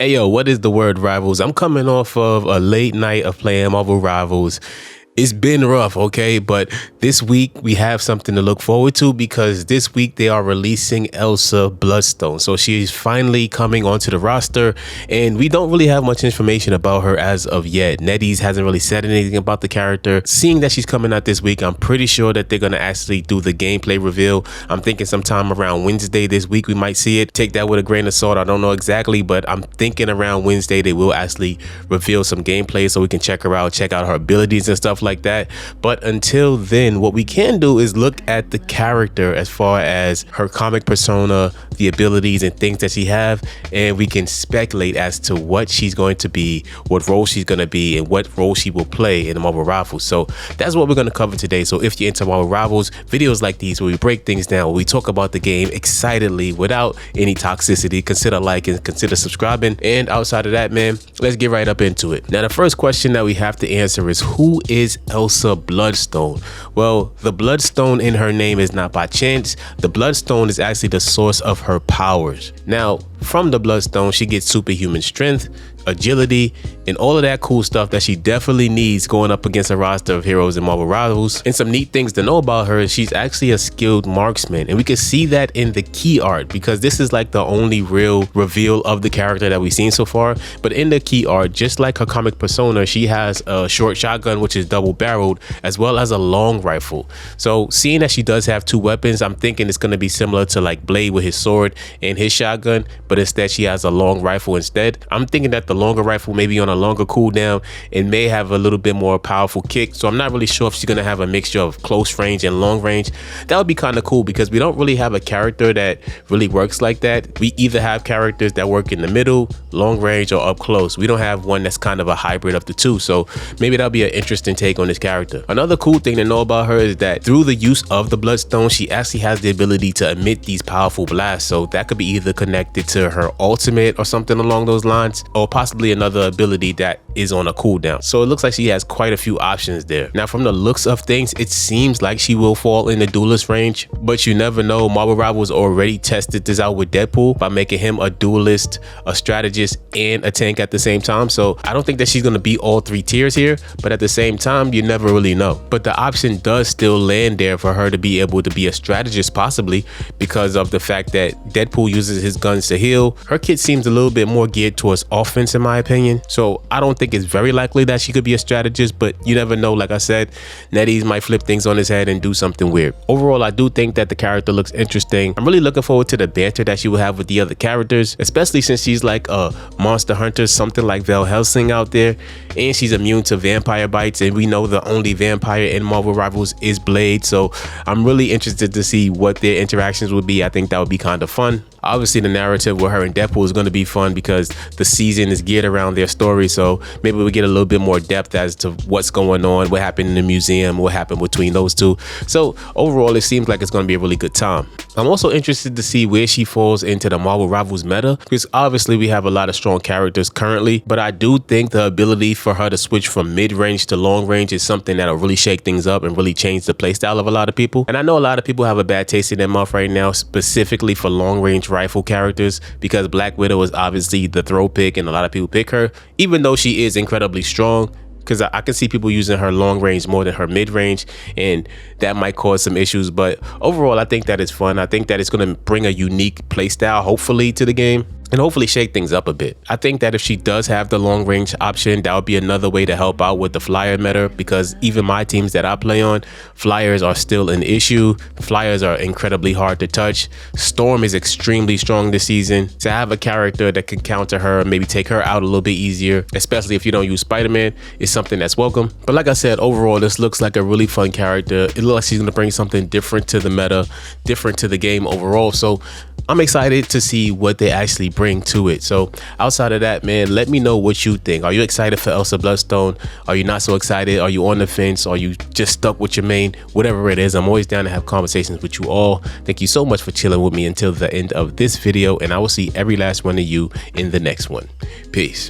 Hey yo, what is the word, Rivals? I'm coming off of a late night of playing Marvel Rivals. It's been rough, okay? But this week we have something to look forward to because this week they are releasing Elsa Bloodstone. So she's finally coming onto the roster and we don't really have much information about her as of yet. NetEase hasn't really said anything about the character. Seeing that she's coming out this week, I'm pretty sure that they're going to actually do the gameplay reveal. I'm thinking sometime around Wednesday this week we might see it. Take that with a grain of salt. I don't know exactly, but I'm thinking around Wednesday they will actually reveal some gameplay so we can check her out, check out her abilities and stuff like that. But until then, what we can do is look at the character as far as her comic persona, the abilities and things that she have, and we can speculate as to what she's going to be, what role she's going to be, and what role she will play in the Marvel Rivals. So that's what we're going to cover today. So if you're into Marvel Rivals, videos like these where we break things down, where we talk about the game excitedly without any toxicity, consider liking, consider subscribing. And outside of that, man, let's get right up into it. Now, the first question that we have to answer is, who is Elsa Bloodstone? Well, the Bloodstone in her name is not by chance. The Bloodstone is actually the source of her powers. Now, from the Bloodstone, she gets superhuman strength, agility, and all of that cool stuff that she definitely needs going up against a roster of heroes in Marvel Rivals. And some neat things to know about her is she's actually a skilled marksman, and we can see that in the key art because this is like the only real reveal of the character that we've seen so far. But in the key art, just like her comic persona, she has a short shotgun which is double barreled, as well as a long rifle. So seeing that she does have two weapons, I'm thinking it's going to be similar to like Blade with his sword and his shotgun, but instead she has a long rifle instead. I'm thinking that the longer rifle may be on a longer cooldown and may have a little bit more powerful kick. So I'm not really sure if she's going to have a mixture of close range and long range. That would be kind of cool because we don't really have a character that really works like that. We either have characters that work in the middle, long range, or up close. We don't have one that's kind of a hybrid of the two. So maybe that'll be an interesting take on this character. Another cool thing to know about her is that through the use of the Bloodstone, she actually has the ability to emit these powerful blasts. So that could be either connected to her ultimate or something along those lines, or possibly another ability that is on a cooldown. So it looks like she has quite a few options there. Now, from the looks of things, it seems like she will fall in the duelist range, but you never know. Marvel Rivals already tested this out with Deadpool by making him a duelist, a strategist, and a tank at the same time. So I don't think that she's going to be all three tiers here, but at the same time, you never really know. But the option does still land there for her to be able to be a strategist, possibly because of the fact that Deadpool uses his guns to heal. Her kit seems a little bit more geared towards offense in my opinion. So I don't think it's very likely that she could be a strategist, but you never know. Like I said, NetEase might flip things on his head and do something weird. Overall, I do think that the character looks interesting. I'm really looking forward to the banter that she will have with the other characters, especially since she's like a monster hunter, something like Val Helsing out there, and she's immune to vampire bites, and we know the only vampire in Marvel Rivals is Blade. So I'm really interested to see what their interactions would be. I think that would be kind of fun. Obviously, the narrative with her and Deadpool is going to be fun because the season is geared around their story. So maybe we get a little bit more depth as to what's going on, what happened in the museum, what happened between those two. So overall, it seems like it's going to be a really good time. I'm also interested to see where she falls into the Marvel Rivals meta because obviously we have a lot of strong characters currently, but I do think the ability for her to switch from mid-range to long range is something that'll really shake things up and really change the playstyle of a lot of people. And I know a lot of people have a bad taste in their mouth right now, specifically for long range rifle characters, because Black Widow is obviously the throw pick and a lot of people pick her, even though she is incredibly strong. Because I can see people using her long range more than her mid range, and that might cause some issues. But overall, I think that it's fun. I think that it's going to bring a unique play style, hopefully, to the game, and hopefully shake things up a bit. I think that if she does have the long range option, that would be another way to help out with the flyer meta, because even my teams that I play on, flyers are still an issue. Flyers are incredibly hard to touch. Storm is extremely strong this season. To have a character that can counter her, maybe take her out a little bit easier, especially if you don't use Spider-Man, is something that's welcome. But like I said, overall, this looks like a really fun character. It looks like she's gonna bring something different to the meta, different to the game overall. So I'm excited to see what they actually bring to it. So outside of that, man, let me know what you think. Are you excited for Elsa Bloodstone? Are you not so excited? Are you on the fence? Are you just stuck with your main? Whatever it is, I'm always down to have conversations with you all. Thank you so much for chilling with me until the end of this video, and I will see every last one of you in the next one. Peace.